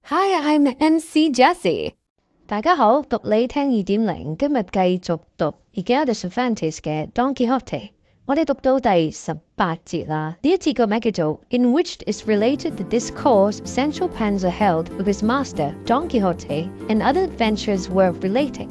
Hi, I'm MC Jessie。大家好，讀你聽2.0，今日繼續讀 Miguel de Cervantes 嘅 Don Quixote。我哋讀到第18節啦。呢一節個名叫做 In which is related the discourse Sancho Panza held with his master Don Quixote and other adventures worth relating。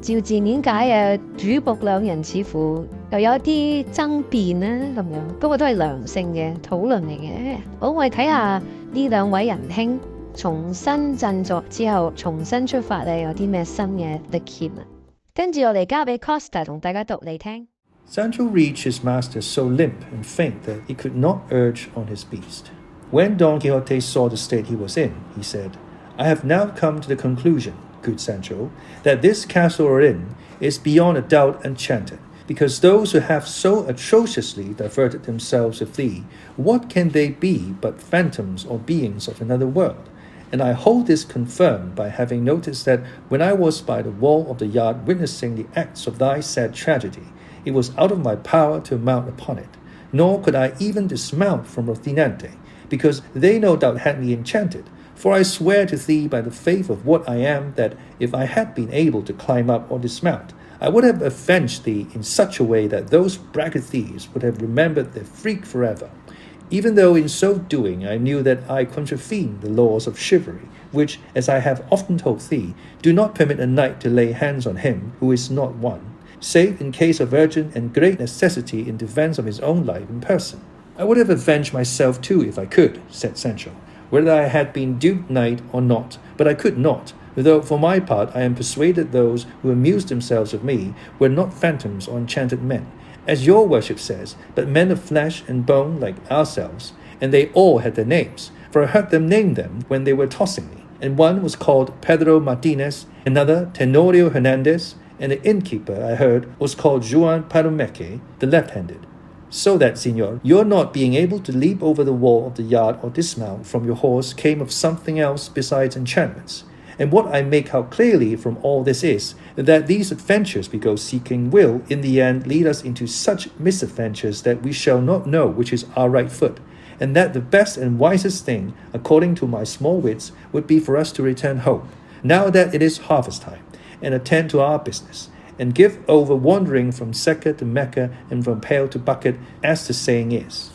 照字面解主僕兩人似乎又有啲爭辯啦咁樣，不過都係良性嘅討論嚟嘅。好，我哋睇下呢兩位仁兄重新振作之後重新出發咧，有啲咩新嘅歷險啊？跟住我哋交俾 Costa 同大家讀嚟聽。Sancho reached his master so limp and faint that he could not urge on his beast. When Don Quixote saw the state he was in, he said, I have now come to the conclusion, good Sancho, that this castle or inn is beyond a doubt enchanted, because those who have so atrociously diverted themselves with thee, what can they be but phantoms or beings of another world?And I hold this confirmed by having noticed that when I was by the wall of the yard witnessing the acts of thy sad tragedy, it was out of my power to mount upon it, nor could I even dismount from Rocinante, because they no doubt had me enchanted. For I swear to thee by the faith of what I am, that if I had been able to climb up or dismount, I would have avenged thee in such a way that those braggart thieves would have remembered their freak forever.Even though in so doing I knew that I contravened the laws of chivalry, which, as I have often told thee, do not permit a knight to lay hands on him who is not one, save in case of urgent and great necessity in defence of his own life in person. I would have avenged myself too if I could, said Sancho, whether I had been duped knight or not, but I could not, though for my part I am persuaded those who amused themselves with me were not phantoms or enchanted men,as your worship says, but men of flesh and bone like ourselves, and they all had their names, for I heard them name them when they were tossing me, and one was called Pedro Martinez, another Tenorio Hernandez, and the innkeeper, I heard, was called Juan Palomeque, the left-handed. So that, Signor, your not being able to leap over the wall of the yard or dismount from your horse came of something else besides enchantments.And what I make out clearly from all this is, that these adventures we go seeking will, in the end, lead us into such misadventures that we shall not know which is our right foot, and that the best and wisest thing, according to my small wits, would be for us to return home, now that it is harvest time, and attend to our business, and give over wandering from Secca to Mecca and from pail to bucket, as the saying is.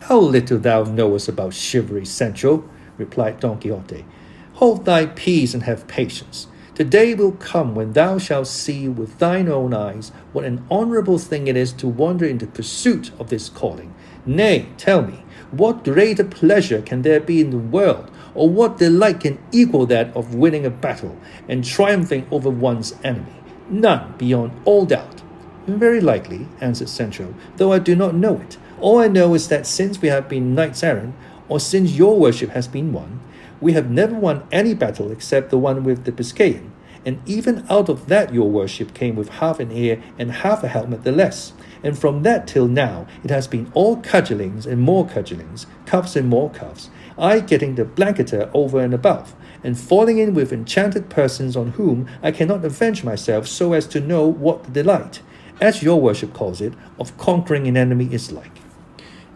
How little thou knowest about chivalry, Sancho, replied Don Quixote.Hold thy peace and have patience. The day will come when thou shalt see with thine own eyes what an honourable thing it is to wander in the pursuit of this calling. Nay, tell me, what greater pleasure can there be in the world, or what delight can equal that of winning a battle and triumphing over one's enemy? None, beyond all doubt. Very likely, answered Sancho, though I do not know it. All I know is that since we have been knights-errant, or since your worship has been one,We have never won any battle except the one with the Biscayan, and even out of that your worship came with half an ear and half a helmet the less, and from that till now it has been all cudgellings and more cudgellings, cuffs and more cuffs, I getting the blanketer over and above, and falling in with enchanted persons on whom I cannot avenge myself so as to know what the delight, as your worship calls it, of conquering an enemy is like.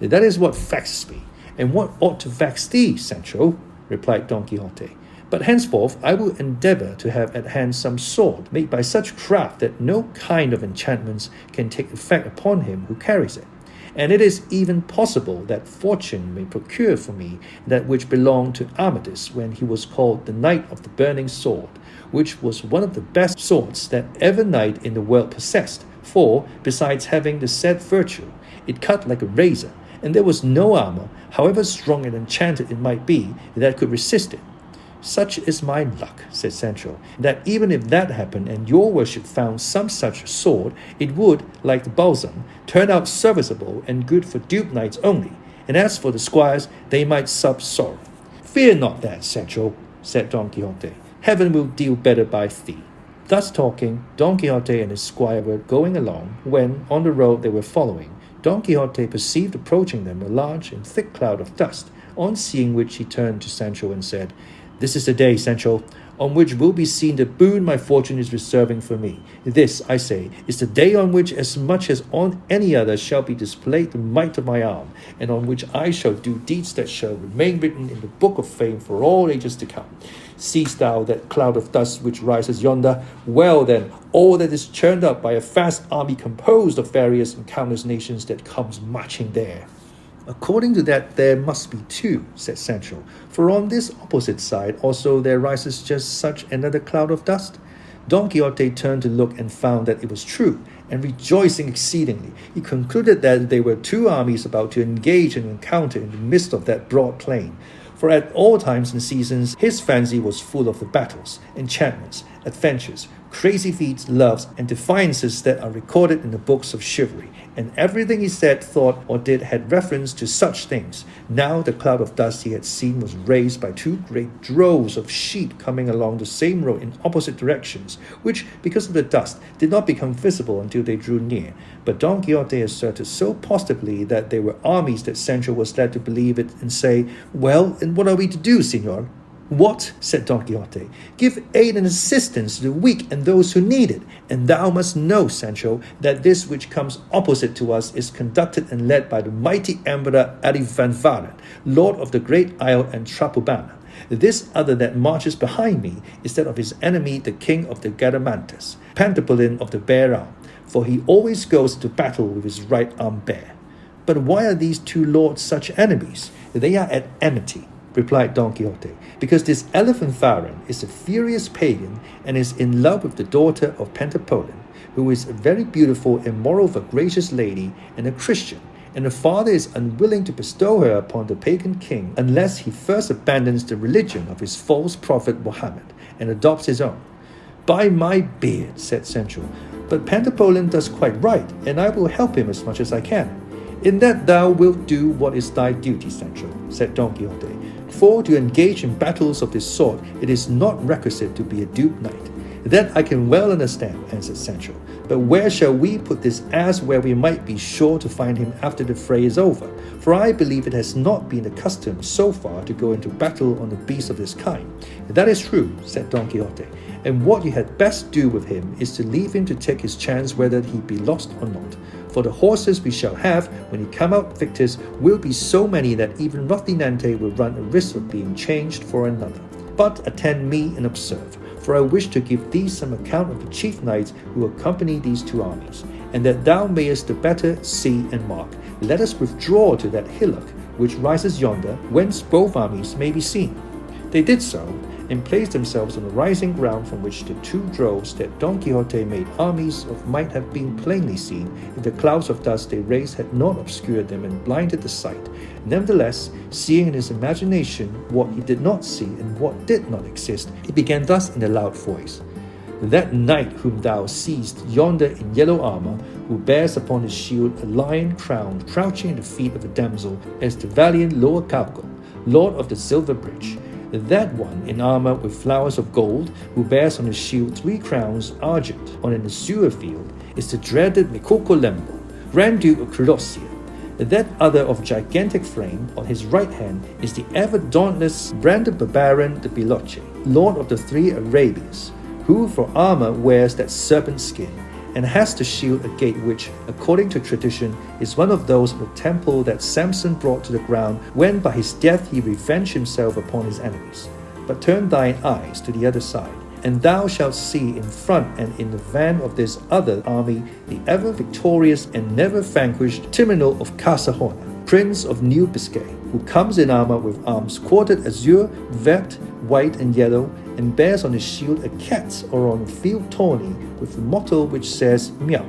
That is what vexes me, and what ought to vex thee, Sancho,replied Don Quixote. But henceforth I will endeavour to have at hand some sword made by such craft that no kind of enchantments can take effect upon him who carries it. And it is even possible that fortune may procure for me that which belonged to Amadis when he was called the Knight of the Burning Sword, which was one of the best swords that ever knight in the world possessed, for, besides having the said virtue, it cut like a razor,and there was no armour, however strong and enchanted it might be, that could resist it. Such is my luck, said Sancho, that even if that happened and your worship found some such sword, it would, like the balsam, turn out serviceable and good for duped knights only, and as for the squires, they might sup sorrow. Fear not that, Sancho, said Don Quixote. Heaven will deal better by thee. Thus talking, Don Quixote and his squire were going along, when, on the road they were following,Don Quixote perceived approaching them a large and thick cloud of dust, on seeing which he turned to Sancho and said, This is the day, Sancho, on which will be seen the boon my fortune is reserving for me. This, I say, is the day on which, as much as on any other, shall be displayed the might of my arm, and on which I shall do deeds that shall remain written in the book of fame for all ages to come. Seest thou that cloud of dust which rises yonder? Well then, all that is churned up by a vast army composed of various and countless nations that comes marching there. According to that, there must be two, said Sancho, for on this opposite side also there rises just such another cloud of dust. Don Quixote turned to look and found that it was true, and rejoicing exceedingly, he concluded that there were two armies about to engage and encounter in the midst of that broad plain. For at all times and seasons his fancy was full of the battles, enchantments, adventures, crazy feats, loves, and defiances that are recorded in the books of chivalry, and everything he said, thought, or did had reference to such things. Now the cloud of dust he had seen was raised by two great droves of sheep coming along the same road in opposite directions, which, because of the dust, did not become visible until they drew near. But Don Quixote asserted so positively that they were armies that Sancho was led to believe it and say, "Well, and what are we to do, Señor?" "What?" said Don Quixote. "Give aid and assistance to the weak and those who need it. And thou must know, Sancho, that this which comes opposite to us is conducted and led by the mighty Emperor Arifanfaran, lord of the great isle and Trapubana. This other that marches behind me is that of his enemy, the king of the Gadamantes, Pentapolin of the bare arm, for he always goes to battle with his right arm bare." "But why are these two lords such enemies?" "They are at enmity," replied Don Quixote, "because this Elephanfaron is a furious pagan and is in love with the daughter of Pentapolin, who is a very beautiful and moreover gracious lady and a Christian, and the father is unwilling to bestow her upon the pagan king unless he first abandons the religion of his false prophet Mohammed and adopts his own." "By my beard," said Sancho, "but Pentapolin does quite right, and I will help him as much as I can." "In that thou wilt do what is thy duty, Sancho," said Don Quixote, "for to engage in battles of this sort it is not requisite to be a duped knight." "That I can well understand," answered Sancho, "but where shall we put this ass where we might be sure to find him after the fray is over? For I believe it has not been the custom so far to go into battle on a beast of this kind." "That is true," said Don Quixote, "and what you had best do with him is to leave him to take his chance whether he be lost or not. For the horses we shall have, when he come out victors, will be so many that even Rocinante will run a risk of being changed for another. But attend me and observe, for I wish to give thee some account of the chief knights who accompany these two armies, and that thou mayest the better see and mark, let us withdraw to that hillock which rises yonder, whence both armies may be seen." They did so, and placed themselves on the rising ground from which the two droves that Don Quixote made armies of might have been plainly seen if the clouds of dust they raised had not obscured them and blinded the sight. Nevertheless, seeing in his imagination what he did not see and what did not exist, he began thus in a loud voice: "That knight whom thou seest yonder in yellow armour, who bears upon his shield a lion crowned, crouching at the feet of a damsel, is the valiant Loacauco, lord of the Silver Bridge. That one in armour with flowers of gold, who bears on his shield 3 crowns argent on an azure field, is the dreaded Micocolembo, Grand Duke of Colossia. That other of gigantic frame, on his right hand, is the ever dauntless Brandabaron de Biloche, lord of the 3 Arabias, who for armour wears that serpent skin, and has to shield a gate which, according to tradition, is one of those of the temple that Samson brought to the ground when by his death he revenged himself upon his enemies. But turn thine eyes to the other side, and thou shalt see in front and in the van of this other army the ever victorious and never vanquished Timino of Casahona, Prince of New Biscay, who comes in armour with arms quartered azure, vert, white and yellow, and bears on his shield a cat or on a field tawny with the motto which says Miao,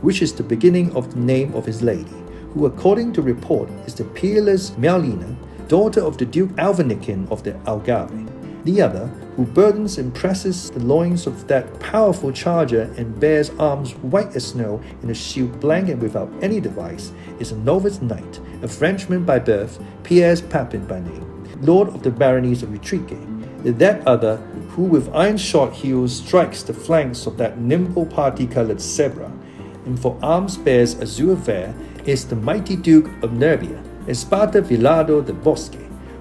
which is the beginning of the name of his lady, who according to report is the peerless Miaulina, daughter of the Duke Alvanikin of the Algarve. The other, who burdens and presses the loins of that powerful charger and bears arms white as snow and a shield blank and without any device, is a novice knight, a Frenchman by birth, Pierre Papin by name, lord of the baronies of Utrique. That other, who with iron-shod heels strikes the flanks of that nimble party-coloured zebra, and for arms bears azure vert, is the mighty Duke of Nerbia, Espada Villado de Bosque,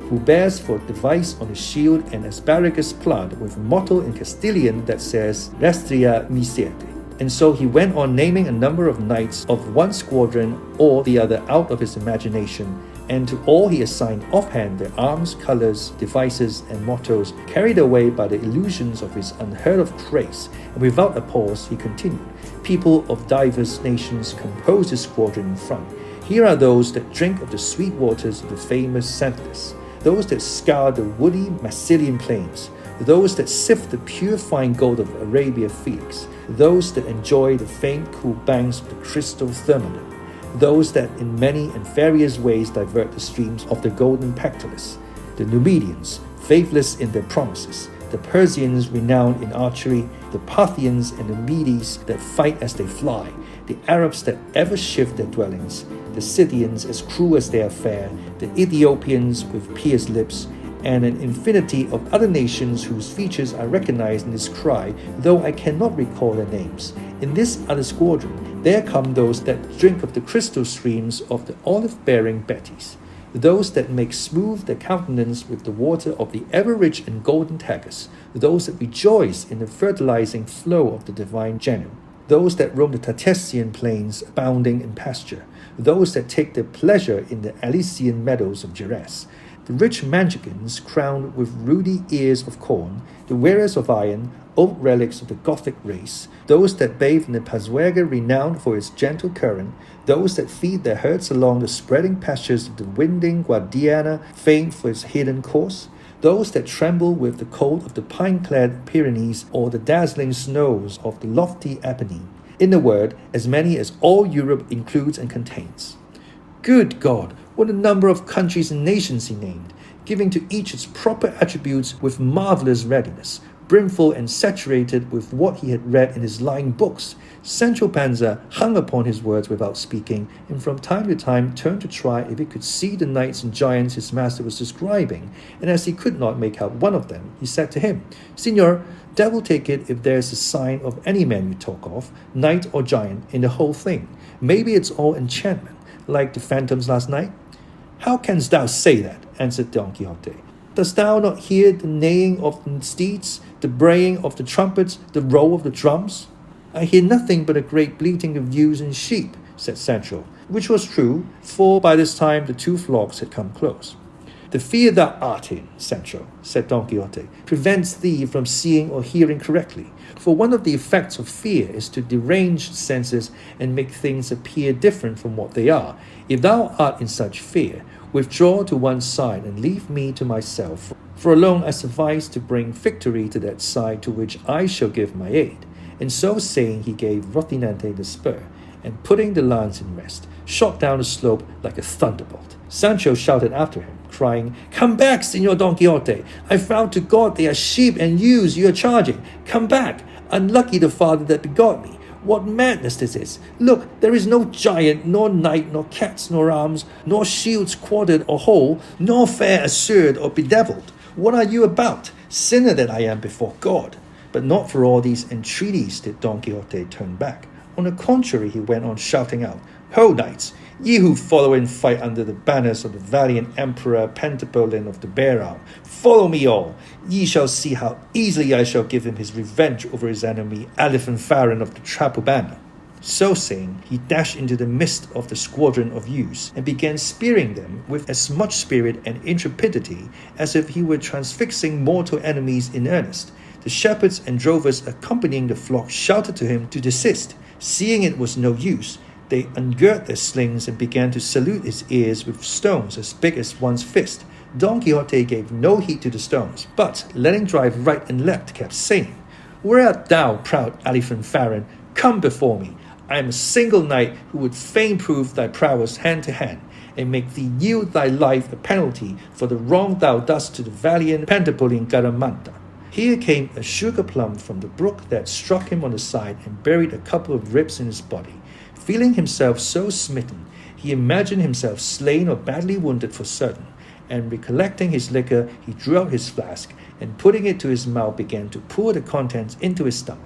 who bears for device on his shield an asparagus plant with a motto in Castilian that says Restria mi siete. And so he went on naming a number of knights of one squadron or the other out of his imagination, and to all he assigned offhand their arms, colors, devices, and mottos, carried away by the illusions of his unheard-of grace. And without a pause, he continued, people of diverse nations compose his squadron in front. Here are those that drink of the sweet waters of the famous Xanthus, those that scour the woody Massilian plains, those that sift the pure fine gold of Arabia Felix, those that enjoy the faint cool banks of the crystal Thermodon, those that in many and various ways divert the streams of the golden Pactolus, the Numidians, faithless in their promises, the Persians renowned in archery, the Parthians and the Medes that fight as they fly, the Arabs that ever shift their dwellings, the Scythians as cruel as they are fair, the Ethiopians with pierced lips, and an infinity of other nations whose features I recognize in this cry, though I cannot recall their names. In this other squadron, there come those that drink of the crystal streams of the olive-bearing Betis, those that make smooth their countenance with the water of the ever-rich and golden Tagus, those that rejoice in the fertilizing flow of the divine Janum, those that roam the Tartessian plains abounding in pasture, those that take their pleasure in the Alesian meadows of Geras, the rich Manchegans crowned with ruddy ears of corn, the wearers of iron, old relics of the Gothic race, those that bathe in the Pasuerga renowned for its gentle current, those that feed their herds along the spreading pastures of the winding Guadiana, famed for its hidden course, those that tremble with the cold of the pine-clad Pyrenees or the dazzling snows of the lofty Apennine. In a word, as many as all Europe includes and contains. Good God, what a number of countries and nations he named, giving to each its proper attributes with marvelous readiness, brimful and saturated with what he had read in his lying books. Sancho Panza hung upon his words without speaking, and from time to time turned to try if he could see the knights and giants his master was describing, and as he could not make out one of them, he said to him, Signor, devil take it if there is a sign of any man you talk of, knight or giant, in the whole thing. Maybe it's all enchantment, like the phantoms last night. How canst thou say that? Answered Don Quixote. Dost thou not hear the neighing of the steeds, the braying of the trumpets, the roll of the drums? I hear nothing but a great bleating of ewes and sheep, said Sancho, which was true, for by this time the two flocks had come close. The fear thou art in, Sancho, said Don Quixote, prevents thee from seeing or hearing correctly. For one of the effects of fear is to derange the senses and make things appear different from what they are. If thou art in such fear, withdraw to one side and leave me to myself, for alone I suffice to bring victory to that side to which I shall give my aid. And so saying, he gave Rocinante the spur, and putting the lance in rest, shot down the slope like a thunderbolt. Sancho shouted after him, crying, Come back, Señor Don Quixote! I vow to God they are sheep and ewes you are charging. Come back! Unlucky the father that begot me. What madness this is! Look, there is no giant, nor knight, nor cats, nor arms, nor shields quartered or whole, nor fair assured or bedeviled. What are you about? Sinner that I am before God. But not for all these entreaties did Don Quixote turn back. On the contrary, he went on shouting out, Ho, knights! Ye who follow and fight under the banners of the valiant Emperor Pentapolin of the Bear Arm, follow me all. Ye shall see how easily I shall give him his revenge over his enemy, Alifanfaron of the Trapobana. So saying, he dashed into the midst of the squadron of youths, and began spearing them with as much spirit and intrepidity as if he were transfixing mortal enemies in earnest. The shepherds and drovers accompanying the flock shouted to him to desist. Seeing it was no use, they ungirt their slings and began to salute his ears with stones as big as one's fist. Don Quixote gave no heed to the stones, but, letting drive right and left, kept saying, Where art thou, proud Alifanfaron? Come before me. I am a single knight who would fain prove thy prowess hand to hand, and make thee yield thy life a penalty for the wrong thou dost to the valiant Pentapolin Garamanta. Here came a sugar plum from the brook that struck him on the side and buried a couple of ribs in his body. Feeling himself so smitten, he imagined himself slain or badly wounded for certain, and recollecting his liquor, he drew out his flask, and putting it to his mouth began to pour the contents into his stomach.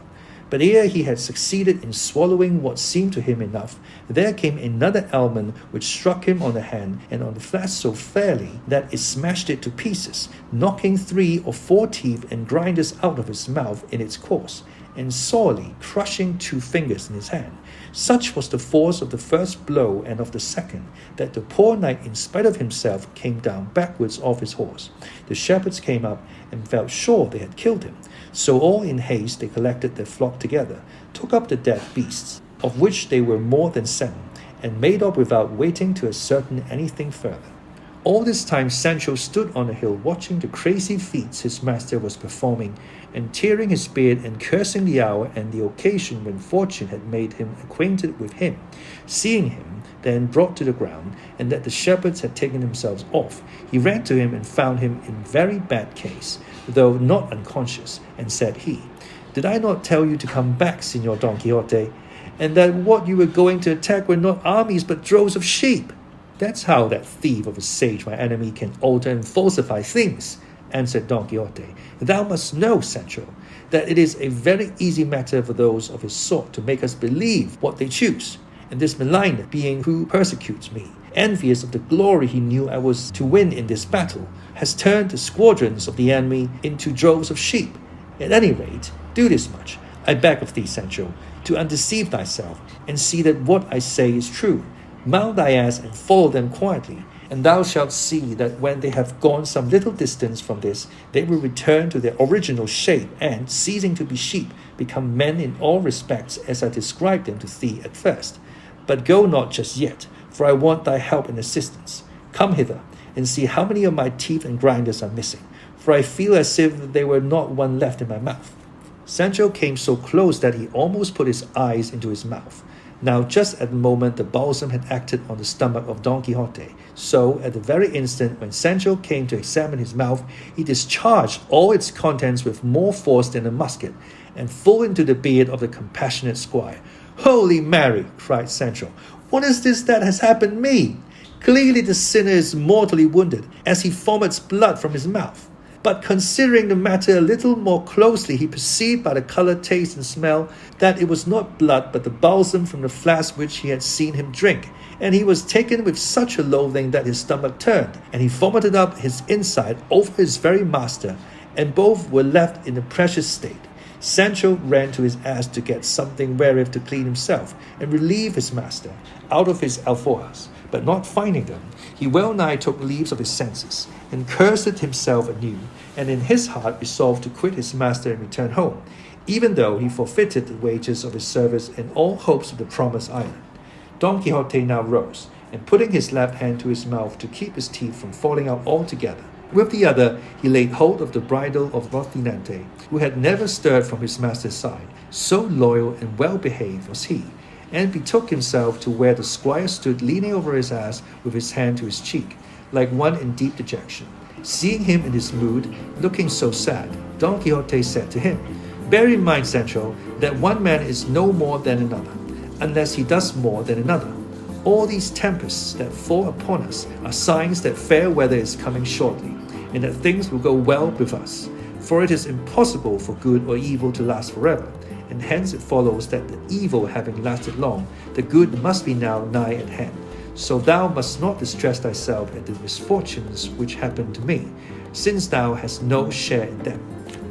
But ere he had succeeded in swallowing what seemed to him enough, there came another almond which struck him on the hand and on the flesh so fairly that it smashed it to pieces, knocking 3 or 4 teeth and grinders out of his mouth in its course, and sorely crushing 2 fingers in his hand. Such was the force of the first blow and of the second, that the poor knight, in spite of himself, came down backwards off his horse. The shepherds came up and felt sure they had killed him. So all in haste they collected their flock together, took up the dead beasts, of which they were more than 7, and made off without waiting to ascertain anything further. All this time Sancho stood on a hill watching the crazy feats his master was performing, and tearing his beard and cursing the hour and the occasion when fortune had made him acquainted with him. Seeing him then brought to the ground, and that the shepherds had taken themselves off, he ran to him and found him in very bad case, though not unconscious, and said he, "Did I not tell you to come back, Signor Don Quixote, and that what you were going to attack were not armies but droves of sheep?" "That's how that thief of a sage, my enemy, can alter and falsify things," answered Don Quixote. "Thou must know, Sancho, that it is a very easy matter for those of his sort to make us believe what they choose, and this maligner being who persecutes me, envious of the glory he knew I was to win in this battle, has turned the squadrons of the enemy into droves of sheep. At any rate, do this much, I beg of thee, Sancho, to undeceive thyself, and see that what I say is true. Mount thy ass and follow them quietly, and thou shalt see that when they have gone some little distance from this, they will return to their original shape, and, ceasing to be sheep, become men in all respects as I described them to thee at first. But go not just yet, for I want thy help and assistance. Come hither, and see how many of my teeth and grinders are missing, for I feel as if there were not one left in my mouth." Sancho came so close that he almost put his eyes into his mouth. Now just at the moment the balsam had acted on the stomach of Don Quixote, so at the very instant when Sancho came to examine his mouth, he discharged all its contents with more force than a musket, and full into the beard of the compassionate squire. "Holy Mary!" cried Sancho, "what is this that has happened me? Clearly the sinner is mortally wounded, as he vomits blood from his mouth." But considering the matter a little more closely, he perceived by the colour, taste, and smell that it was not blood but the balsam from the flask which he had seen him drink, and he was taken with such a loathing that his stomach turned, and he vomited up his inside over his very master, and both were left in a precious state. Sancho ran to his ass to get something wherewith to clean himself, and relieve his master out of his alforjas, but not finding them, he well nigh took leave of his senses, and cursed himself anew, and in his heart resolved to quit his master and return home, even though he forfeited the wages of his service and all hopes of the promised island. Don Quixote now rose, and putting his left hand to his mouth to keep his teeth from falling out altogether, with the other he laid hold of the bridle of Rocinante, who had never stirred from his master's side, so loyal and well-behaved was he, and betook himself to where the squire stood leaning over his ass with his hand to his cheek, like one in deep dejection. Seeing him in this mood, looking so sad, Don Quixote said to him, "Bear in mind, Sancho, that one man is no more than another, unless he does more than another. All these tempests that fall upon us are signs that fair weather is coming shortly, and that things will go well with us. For it is impossible for good or evil to last forever, and hence it follows that the evil having lasted long, the good must be now nigh at hand. So thou must not distress thyself at the misfortunes which happened to me, since thou hast no share in them."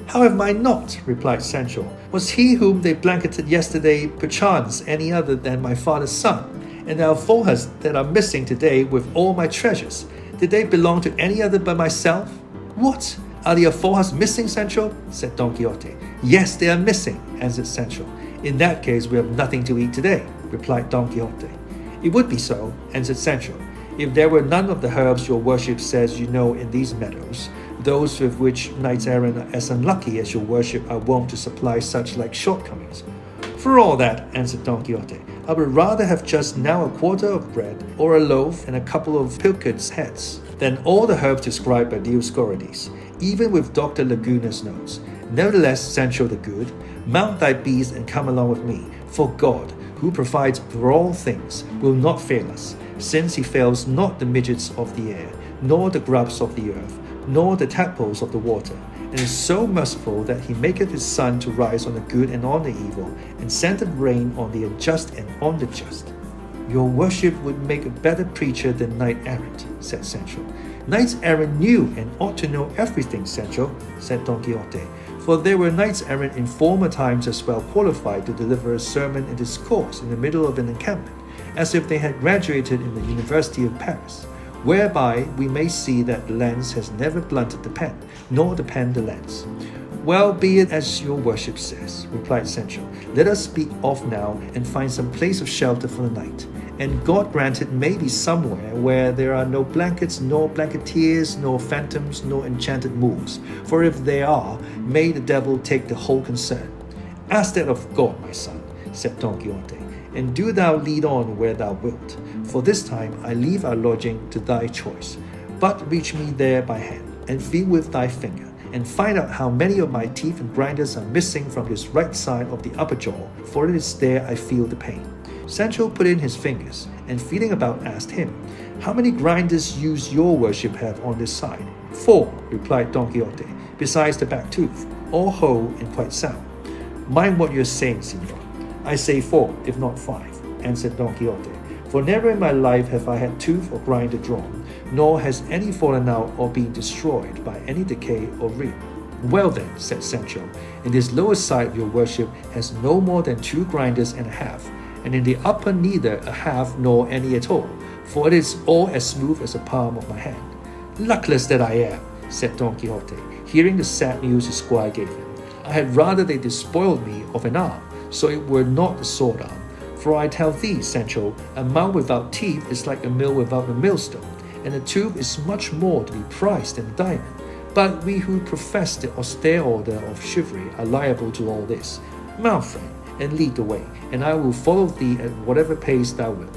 "How have I not?" replied Sancho. "Was he whom they blanketed yesterday perchance any other than my father's son? And the alforjas that are missing today with all my treasures, did they belong to any other but myself?" "What? Are the alforjas missing, Sancho?" said Don Quixote. "Yes, they are missing," answered Sancho. "In that case we have nothing to eat today," replied Don Quixote. "It would be so," answered Sancho, "if there were none of the herbs your worship says you know in these meadows, those with which knights-errant as unlucky as your worship are wont to supply such like shortcomings." "For all that," answered Don Quixote, "I would rather have just now a quarter of bread, or a loaf and a couple of pilchards' heads, than all the herbs described by Dioscorides, even with Dr. Laguna's notes. Nevertheless, Sancho the Good, mount thy beast and come along with me, for God, who provides for all things, will not fail us, since he fails not the midgets of the air, nor the grubs of the earth, nor the tadpoles of the water, and is so merciful that he maketh his sun to rise on the good and on the evil, and sendeth rain on the unjust and on the just. Your worship would make a better preacher than knight-errant, said Sancho. Knights-errant knew and ought to know everything, Sancho, said Don Quixote, for there were knights-errant in former times as well qualified to deliver a sermon and discourse in the middle of an encampment, as if they had graduated in the University of Paris, whereby we may see that the lance has never blunted the pen, nor the pen the lance. Well, be it as your worship says, replied Sancho. Let us be off now and find some place of shelter for the night. And God grant it may be somewhere where there are no blankets, nor blanketeers, nor phantoms, nor enchanted moors. For if there are, may the devil take the whole concern. Ask that of God, my son, said Don Quixote, and do thou lead on where thou wilt. For this time I leave our lodging to thy choice. But reach me there by hand, and feel with thy finger, and find out how many of my teeth and grinders are missing from this right side of the upper jaw, for it is there I feel the pain. Sancho put in his fingers, and feeling about asked him, How many grinders use your worship have on this side? 4, replied Don Quixote, besides the back tooth, all whole and quite sound. Mind what you're saying, Senor. I say 4, if not 5, answered Don Quixote, for never in my life have I had tooth or grinder drawn, nor has any fallen out or been destroyed by any decay or rip. Well then, said Sancho, in this lower side your worship has no more than 2 grinders and a half, and in the upper neither a half nor any at all, for it is all as smooth as the palm of my hand. Luckless that I am, said Don Quixote, hearing the sad news his squire gave him. I had rather they despoiled me of an arm, so it were not a sword arm. For I tell thee, Sancho, a mouth without teeth is like a mill without a millstone, and a tooth is much more to be prized than a diamond. But we who profess the austere order of chivalry are liable to all this. Mount, friend, and lead the way, and I will follow thee at whatever pace thou wilt.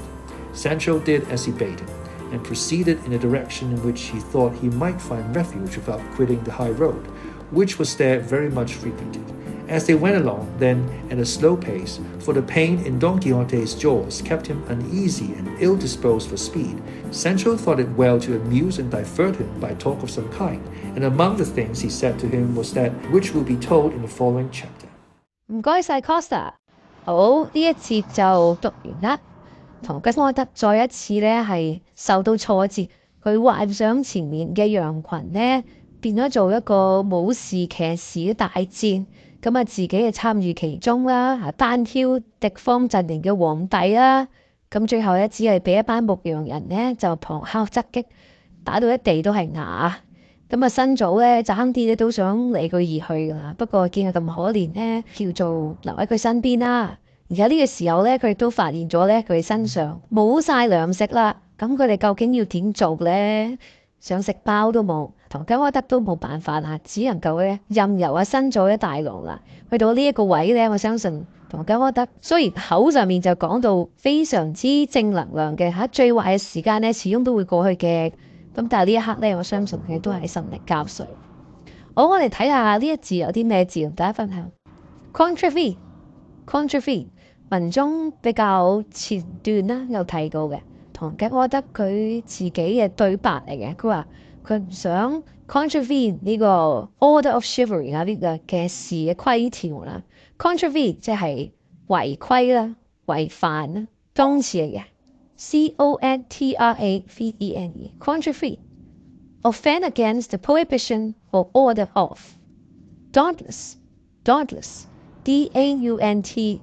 Sancho did as he bade him, and proceeded in a direction in which he thought he might find refuge without quitting the high road, which was there very much frequented. As they went along, then, at a slow pace, for the pain in Don Quixote's jaws kept him uneasy and ill-disposed for speed, Sancho thought it well to amuse and divert him by talk of some kind, and among the things he said to him was that which will be told in the following chapter. 唔該晒 Costa， 好，呢一節就讀完啦。唐吉訶德再一次咧係受到挫折，佢幻想前面嘅羊群咧變咗做一個武士騎士嘅大戰，咁啊自己係參與其中啦，單挑敵方陣營嘅皇帝啦，咁最後咧只係俾一班牧羊人咧就旁敲側擊，打到一地都係牙。咁啊，辛祖咧爭啲咧都想離佢而去㗎啦，不過見佢咁可憐咧，叫做留喺佢身邊啦。而家呢個時候咧，佢亦都發現咗咧，佢身上冇晒糧食啦。咁佢哋究竟要點做咧？想食包都冇，唐吉訶德都冇辦法啦，只能夠咧任由阿辛祖一大狼啦。去到呢一個位咧，我相信唐吉訶德雖然口上面就講到非常之正能量嘅嚇，最壞嘅時間咧始終都會過去嘅。咁但係呢一刻咧，我相信佢都係心力交瘁。好，我哋睇下呢一字有啲咩字同大家分享。Contravene 文中比較前段啦，有提到嘅唐吉訶德佢自己嘅對白嚟嘅。佢話佢唔想 contravene 呢個 order of chivalry 啊，呢個嘅事嘅規條啦。contravene 即係違規啦、違反啦，動詞嚟嘅。contravene contravene offend against the prohibition or order of dauntless dauntless形容詞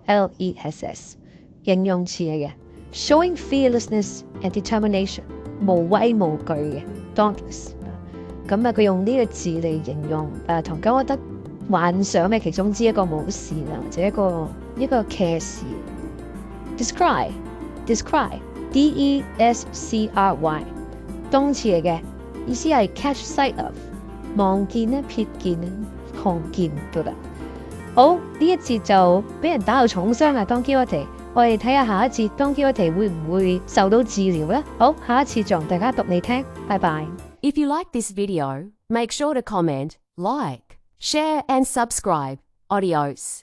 嚟嘅 showing fearlessness and determination 無畏無懼嘅 dauntless。 咁啊佢用呢個字嚟形容唐吉訶德幻想嘅其中之一個武士啦，或者一個騎士。descry descry動詞嚟嘅，意思係 catch sight of 望見咧、瞥見咧、看見都得。好，呢一節就俾人打到重傷啊 Don Quixote， 我哋睇下下一節 Don Quixote 會唔會受到治療咧？好，下一次仲大家讀你聽，拜拜。If you like this video, make sure to comment, like, share and subscribe. Adios.